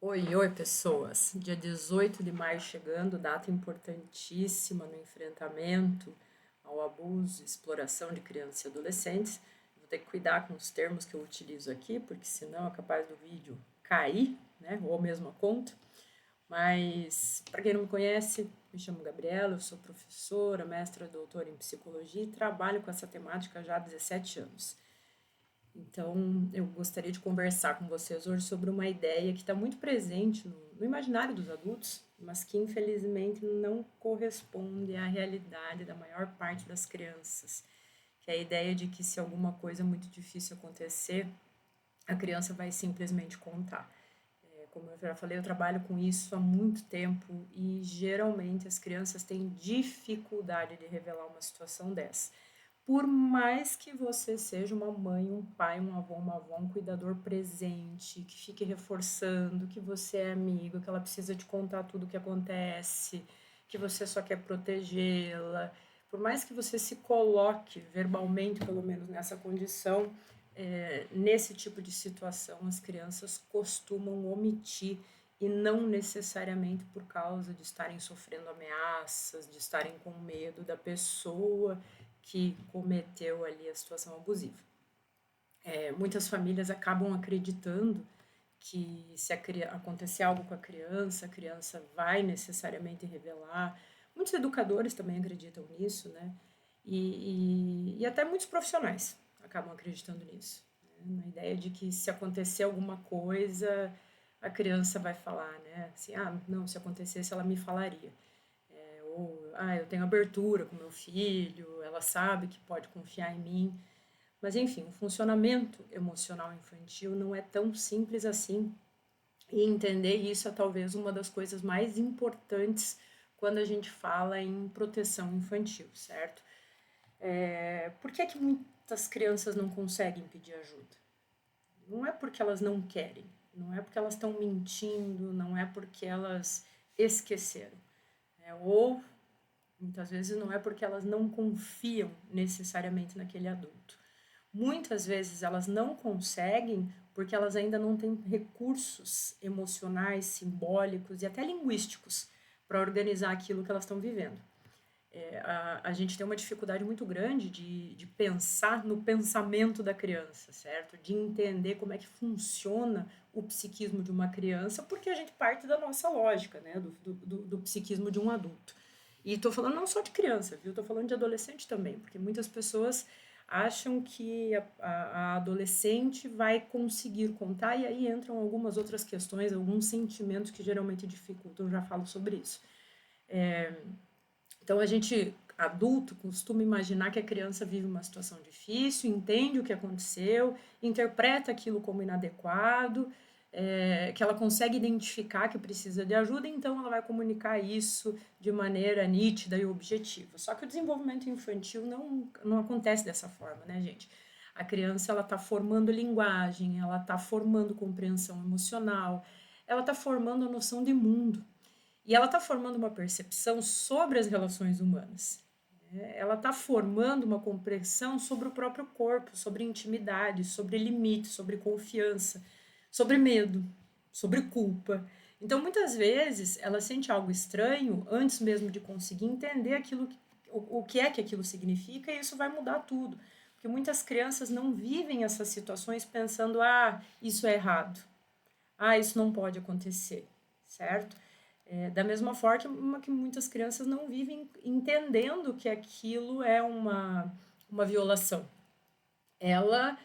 Oi, oi, pessoas. Dia 18 de maio chegando, data importantíssima no enfrentamento ao abuso e exploração de crianças e adolescentes. Vou ter que cuidar com os termos que eu utilizo aqui, porque senão é capaz do vídeo cair, né? Ou mesmo a conta. Mas, para quem não me conhece, me chamo Gabriela, eu sou professora, mestra, doutora em psicologia e trabalho com essa temática já há 17 anos. Então, eu gostaria de conversar com vocês hoje sobre uma ideia que está muito presente no imaginário dos adultos, mas que infelizmente não corresponde à realidade da maior parte das crianças, que é a ideia de que se alguma coisa muito difícil acontecer, a criança vai simplesmente contar. Como eu já falei, eu trabalho com isso há muito tempo e geralmente as crianças têm dificuldade de revelar uma situação dessa. Por mais que você seja uma mãe, um pai, um avô, uma avó, um cuidador presente, que fique reforçando que você é amigo, que ela precisa te contar tudo o que acontece, que você só quer protegê-la, por mais que você se coloque verbalmente, pelo menos nessa condição, nesse tipo de situação as crianças costumam omitir e não necessariamente por causa de estarem sofrendo ameaças, de estarem com medo da pessoa que cometeu ali a situação abusiva. Muitas famílias acabam acreditando que se acontecer algo com a criança vai necessariamente revelar. Muitos educadores também acreditam nisso, né? E até muitos profissionais acabam acreditando nisso. Né? Na ideia de que se acontecer alguma coisa, a criança vai falar, né? Assim, ah, não, se acontecesse ela me falaria. Ou, ah, eu tenho abertura com meu filho, ela sabe que pode confiar em mim. Mas, enfim, o funcionamento emocional infantil não é tão simples assim. E entender isso é talvez uma das coisas mais importantes quando a gente fala em proteção infantil, certo? Por que é que muitas crianças não conseguem pedir ajuda? Não é porque elas não querem, não é porque elas estão mentindo, não é porque elas esqueceram. Ou muitas vezes não é porque elas não confiam necessariamente naquele adulto. Muitas vezes elas não conseguem porque elas ainda não têm recursos emocionais, simbólicos e até linguísticos para organizar aquilo que elas estão vivendo. A gente tem uma dificuldade muito grande de pensar no pensamento da criança, certo? De entender como é que funciona o psiquismo de uma criança, porque a gente parte da nossa lógica, né? Do psiquismo de um adulto. E estou falando não só de criança, viu? Estou falando de adolescente também, porque muitas pessoas acham que a adolescente vai conseguir contar, e aí entram algumas outras questões, alguns sentimentos que geralmente dificultam, eu já falo sobre isso. Então a gente, adulto, costuma imaginar que a criança vive uma situação difícil, entende o que aconteceu, interpreta aquilo como inadequado, que ela consegue identificar que precisa de ajuda, então ela vai comunicar isso de maneira nítida e objetiva. Só que o desenvolvimento infantil não acontece dessa forma, né, gente? A criança ela está formando linguagem, ela está formando compreensão emocional, ela está formando a noção de mundo. E ela está formando uma percepção sobre as relações humanas. Ela está formando uma compreensão sobre o próprio corpo, sobre intimidade, sobre limite, sobre confiança, sobre medo, sobre culpa. Então, muitas vezes, ela sente algo estranho antes mesmo de conseguir entender o que é que aquilo significa, e isso vai mudar tudo. Porque muitas crianças não vivem essas situações pensando, ah, isso é errado, ah, isso não pode acontecer, certo? Da mesma forma que muitas crianças não vivem entendendo que aquilo é uma violação. Ela,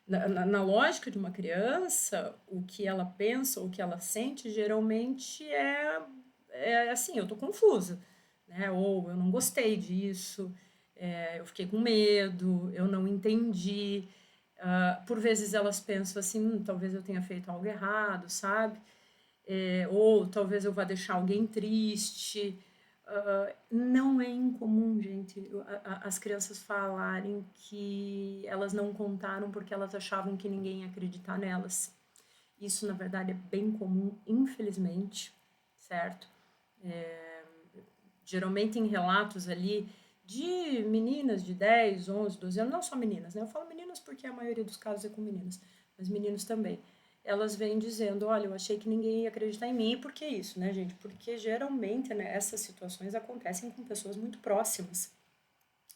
na lógica de uma criança, o que ela pensa, o que ela sente, geralmente é assim, eu tô confusa, né? Ou eu não gostei disso, eu fiquei com medo, eu não entendi. Por vezes elas pensam assim, talvez eu tenha feito algo errado, sabe? Ou talvez eu vá deixar alguém triste. Não é incomum, gente, as crianças falarem que elas não contaram porque elas achavam que ninguém ia acreditar nelas. Isso, na verdade, é bem comum, infelizmente, certo? Geralmente em relatos ali de meninas de 10, 11, 12 anos, não só meninas, né? Eu falo meninas porque a maioria dos casos é com meninas, mas meninos também. elas vêm dizendo, olha, eu achei que ninguém ia acreditar em mim. E por que isso, né, gente? Porque geralmente, né, essas situações acontecem com pessoas muito próximas.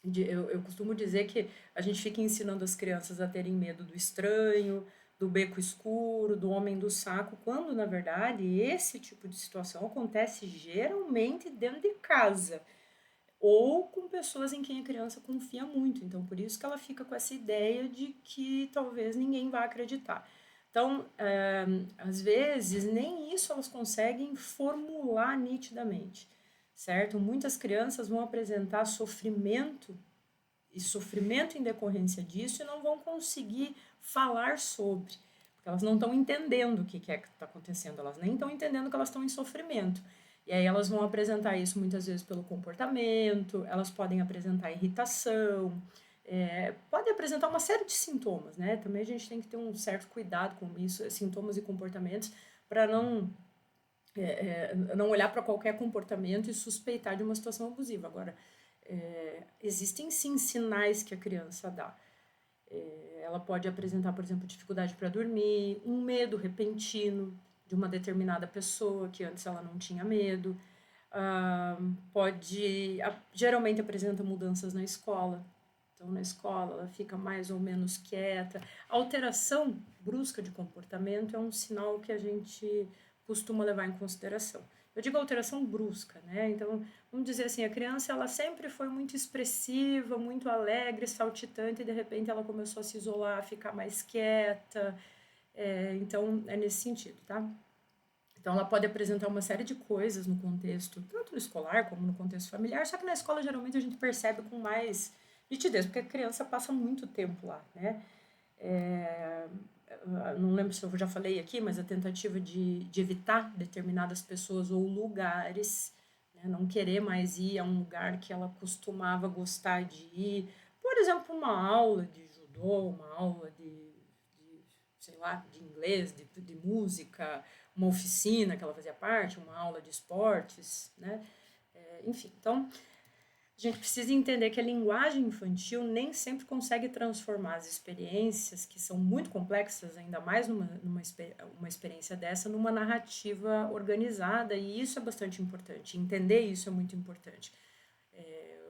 Eu costumo dizer que a gente fica ensinando as crianças a terem medo do estranho, do beco escuro, do homem do saco, quando na verdade esse tipo de situação acontece geralmente dentro de casa ou com pessoas em quem a criança confia muito. Então, por isso que ela fica com essa ideia de que talvez ninguém vá acreditar. Então, às vezes, nem isso elas conseguem formular nitidamente, certo? Muitas crianças vão apresentar sofrimento e sofrimento em decorrência disso e não vão conseguir falar sobre, porque elas não estão entendendo o que é que está acontecendo, elas nem estão entendendo que elas estão em sofrimento. E aí elas vão apresentar isso muitas vezes pelo comportamento, elas podem apresentar irritação, pode apresentar uma série de sintomas, né? Também a gente tem que ter um certo cuidado com isso, sintomas e comportamentos, para não olhar para qualquer comportamento e suspeitar de uma situação abusiva. Agora, existem sim sinais que a criança dá. Ela pode apresentar, por exemplo, dificuldade para dormir, um medo repentino de uma determinada pessoa que antes ela não tinha medo. Geralmente apresenta mudanças na escola. Então, na escola, ela fica mais ou menos quieta. A alteração brusca de comportamento é um sinal que a gente costuma levar em consideração. Eu digo alteração brusca, né? Então, vamos dizer assim, a criança ela sempre foi muito expressiva, muito alegre, saltitante, e de repente ela começou a se isolar, a ficar mais quieta. Então, é nesse sentido, tá? Então, ela pode apresentar uma série de coisas no contexto, tanto no escolar como no contexto familiar, só que na escola geralmente a gente percebe com mais nitidez, porque a criança passa muito tempo lá, né? É, não lembro se eu já falei aqui, mas a tentativa de evitar determinadas pessoas ou lugares, né? Não querer mais ir a um lugar que ela costumava gostar de ir. Por exemplo, uma aula de judô, uma aula de sei lá, de inglês, de música, uma oficina que ela fazia parte, uma aula de esportes, né? Enfim, então a gente precisa entender que a linguagem infantil nem sempre consegue transformar as experiências, que são muito complexas, ainda mais uma experiência dessa, numa narrativa organizada, e isso é bastante importante. Entender isso é muito importante.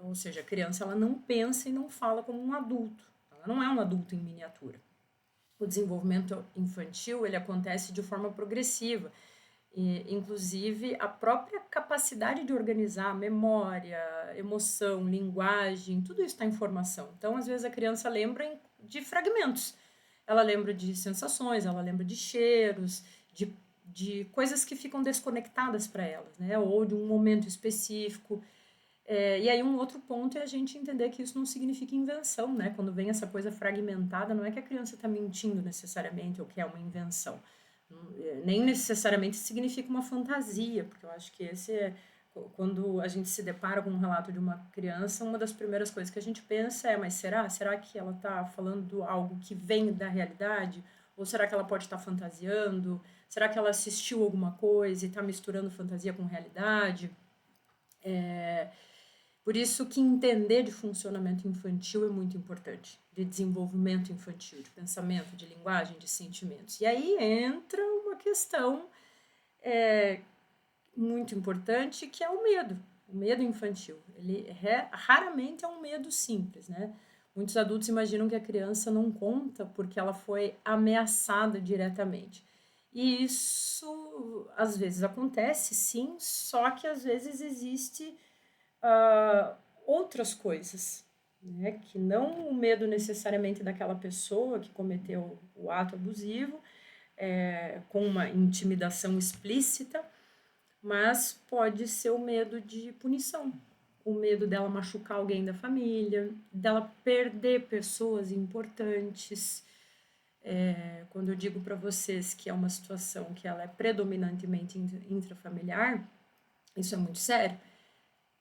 Ou seja, a criança ela não pensa e não fala como um adulto. Ela não é um adulto em miniatura. O desenvolvimento infantil ele acontece de forma progressiva. Inclusive, a própria capacidade de organizar memória, emoção, linguagem, tudo isso está em formação. Então, às vezes, a criança lembra de fragmentos. Ela lembra de sensações, ela lembra de cheiros, de coisas que ficam desconectadas para elas, né? Ou de um momento específico. E aí um outro ponto é a gente entender que isso não significa invenção, né? Quando vem essa coisa fragmentada, não é que a criança está mentindo necessariamente ou que é uma invenção. Nem necessariamente significa uma fantasia, porque eu acho que quando a gente se depara com um relato de uma criança, uma das primeiras coisas que a gente pensa é, mas será que ela está falando algo que vem da realidade? Ou será que ela pode estar fantasiando? Será que ela assistiu alguma coisa e está misturando fantasia com realidade? Por isso que entender de funcionamento infantil é muito importante, de desenvolvimento infantil, de pensamento, de linguagem, de sentimentos. E aí entra uma questão muito importante que é o medo infantil. Ele raramente é um medo simples, né? Muitos adultos imaginam que a criança não conta porque ela foi ameaçada diretamente. E isso às vezes acontece, sim, só que às vezes existe outras coisas, né? Que não o medo necessariamente daquela pessoa que cometeu o ato abusivo, com uma intimidação explícita, mas pode ser o medo de punição, o medo dela machucar alguém da família, dela perder pessoas importantes. Quando eu digo para vocês que é uma situação que ela é predominantemente intrafamiliar, isso é muito sério.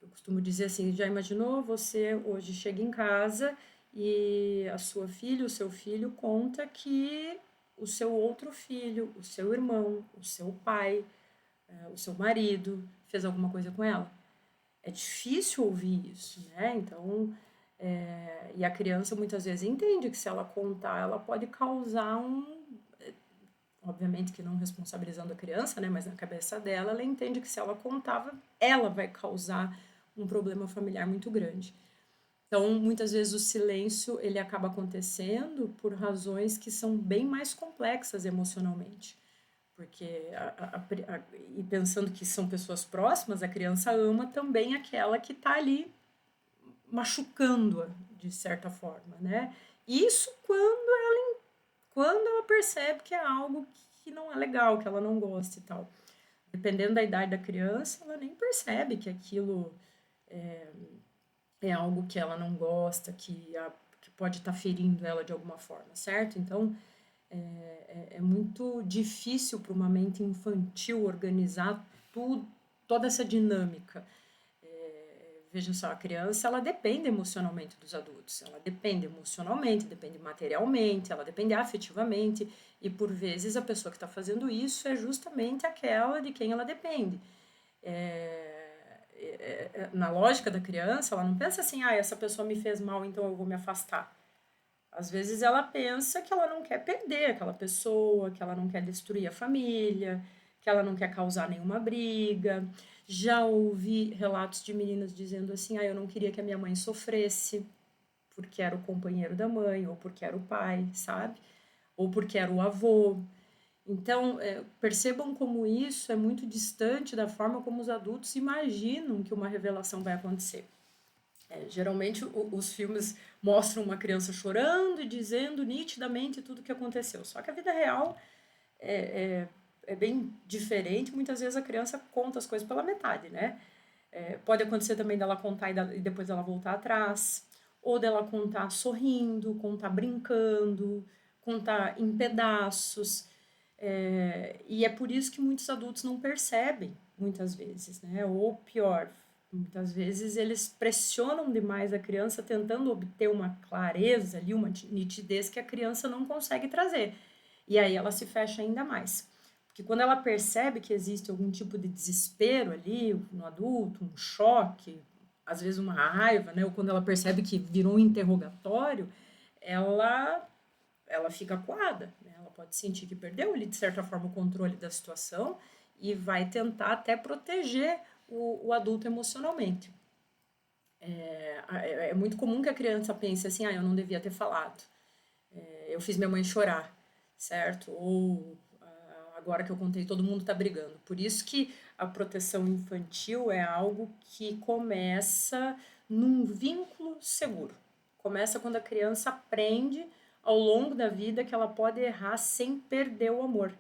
Eu costumo dizer assim, já imaginou você hoje chega em casa e a sua filha, o seu filho conta que o seu outro filho, o seu irmão, o seu pai, o seu marido fez alguma coisa com ela. É difícil ouvir isso, né? Então, e a criança muitas vezes entende que se ela contar, ela pode causar obviamente que não responsabilizando a criança, né, mas na cabeça dela, ela entende que se ela contava, ela vai causar um problema familiar muito grande. Então, muitas vezes o silêncio ele acaba acontecendo por razões que são bem mais complexas emocionalmente. Porque, e pensando que são pessoas próximas, a criança ama também aquela que está ali machucando-a, de certa forma, né? Isso quando ela percebe que é algo que não é legal, que ela não gosta e tal. Dependendo da idade da criança, ela nem percebe que aquilo é algo que ela não gosta, que pode estar ferindo ela de alguma forma, certo? Então, é muito difícil para uma mente infantil organizar tudo, toda essa dinâmica. Veja só, a criança ela depende emocionalmente dos adultos, ela depende emocionalmente, depende materialmente, ela depende afetivamente, e por vezes a pessoa que está fazendo isso é justamente aquela de quem ela depende. Na lógica da criança, ela não pensa assim, essa pessoa me fez mal, então eu vou me afastar. Às vezes ela pensa que ela não quer perder aquela pessoa, que ela não quer destruir a família, que ela não quer causar nenhuma briga. Já ouvi relatos de meninas dizendo assim: eu não queria que a minha mãe sofresse, porque era o companheiro da mãe, ou porque era o pai, sabe? Ou porque era o avô. Então, percebam como isso é muito distante da forma como os adultos imaginam que uma revelação vai acontecer. Geralmente os filmes mostram uma criança chorando e dizendo nitidamente tudo o que aconteceu. Só que a vida real é bem diferente. Muitas vezes a criança conta as coisas pela metade, né? Pode acontecer também dela contar e depois ela voltar atrás. Ou dela contar sorrindo, contar brincando, contar em pedaços. E é por isso que muitos adultos não percebem, muitas vezes, né? Ou pior, muitas vezes eles pressionam demais a criança tentando obter uma clareza ali, uma nitidez que a criança não consegue trazer. E aí ela se fecha ainda mais. Porque quando ela percebe que existe algum tipo de desespero ali no adulto, um choque, às vezes uma raiva, né? Ou quando ela percebe que virou um interrogatório, ela ela fica acuada, né? Ela pode sentir que perdeu ali, de certa forma, o controle da situação e vai tentar até proteger o adulto emocionalmente. É muito comum que a criança pense assim, eu não devia ter falado, eu fiz minha mãe chorar, certo? Ou agora que eu contei, todo mundo está brigando. Por isso que a proteção infantil é algo que começa num vínculo seguro. Começa quando a criança aprende ao longo da vida que ela pode errar sem perder o amor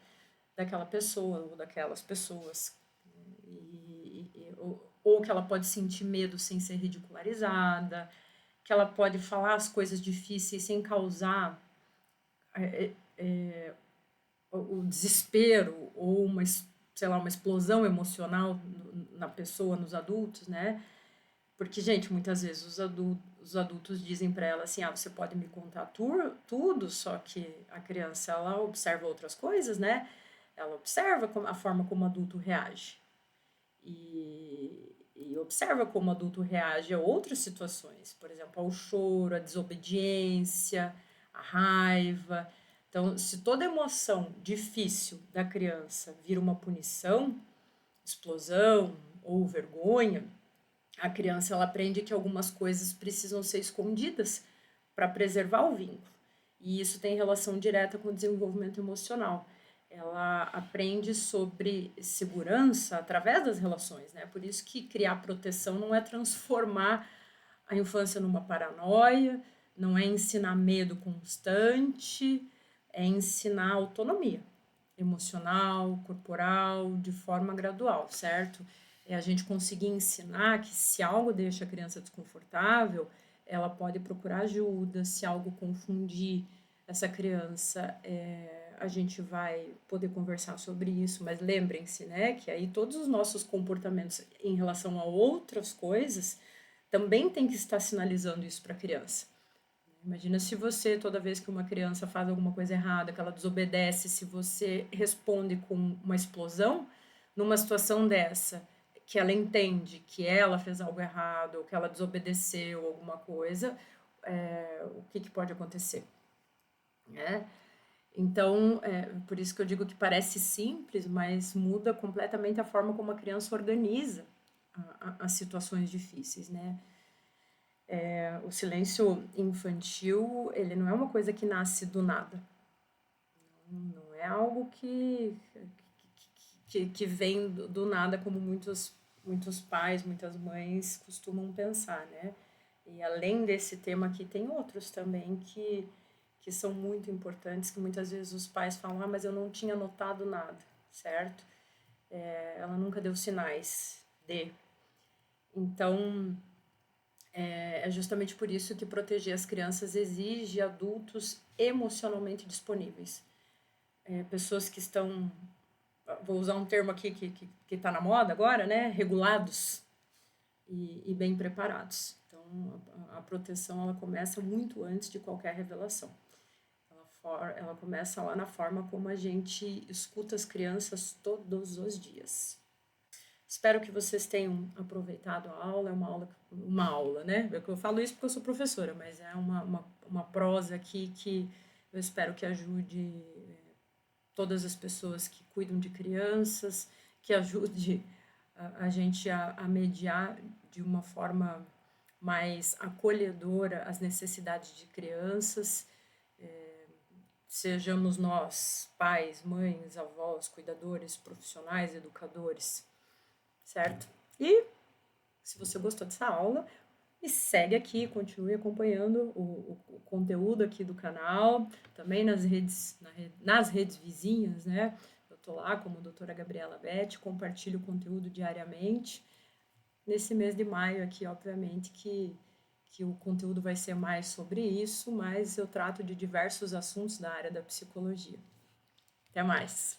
daquela pessoa ou daquelas pessoas. Ou que ela pode sentir medo sem ser ridicularizada, que ela pode falar as coisas difíceis sem causar o desespero ou sei lá, uma explosão emocional na pessoa, nos adultos, né? Porque, gente, muitas vezes os adultos dizem para ela assim, você pode me contar tudo, só que a criança, ela observa outras coisas, né? Ela observa a forma como o adulto reage. E observa como o adulto reage a outras situações, por exemplo, ao choro, à desobediência, à raiva. Então, se toda emoção difícil da criança vira uma punição, explosão ou vergonha, a criança ela aprende que algumas coisas precisam ser escondidas para preservar o vínculo. E isso tem relação direta com o desenvolvimento emocional. Ela aprende sobre segurança através das relações, né? Por isso que criar proteção não é transformar a infância numa paranoia, não é ensinar medo constante, é ensinar autonomia emocional, corporal, de forma gradual, certo? É a gente conseguir ensinar que se algo deixa a criança desconfortável, ela pode procurar ajuda, se algo confundir essa criança, a gente vai poder conversar sobre isso, mas lembrem-se, né, que aí todos os nossos comportamentos em relação a outras coisas também tem que estar sinalizando isso para a criança. Imagina se você, toda vez que uma criança faz alguma coisa errada, que ela desobedece, se você responde com uma explosão, numa situação dessa, que ela entende que ela fez algo errado, ou que ela desobedeceu alguma coisa, o que pode acontecer? Né? Então, por isso que eu digo que parece simples, mas muda completamente a forma como a criança organiza as situações difíceis, né? O silêncio infantil, ele não é uma coisa que nasce do nada. Não é algo que vem do nada, como muitos pais, muitas mães costumam pensar, né? E além desse tema aqui, tem outros também que são muito importantes, que muitas vezes os pais falam, mas eu não tinha notado nada, certo? Ela nunca deu sinais de. Então, é justamente por isso que proteger as crianças exige adultos emocionalmente disponíveis. Pessoas que estão, vou usar um termo aqui que tá na moda agora, né? Regulados e bem preparados. Então, a proteção ela começa muito antes de qualquer revelação. Ela começa lá na forma como a gente escuta as crianças todos os dias. Espero que vocês tenham aproveitado a aula. É uma aula, né? Eu falo isso porque eu sou professora, mas é uma prosa aqui que eu espero que ajude todas as pessoas que cuidam de crianças, que ajude a gente a mediar de uma forma mais acolhedora as necessidades de crianças, sejamos nós pais, mães, avós, cuidadores, profissionais, educadores, certo? E se você gostou dessa aula, me segue aqui, continue acompanhando o conteúdo aqui do canal, também nas redes vizinhas, né? Eu tô lá como doutora Gabriela Betti, compartilho conteúdo diariamente. Nesse mês de maio aqui, obviamente, que o conteúdo vai ser mais sobre isso, mas eu trato de diversos assuntos da área da psicologia. Até mais!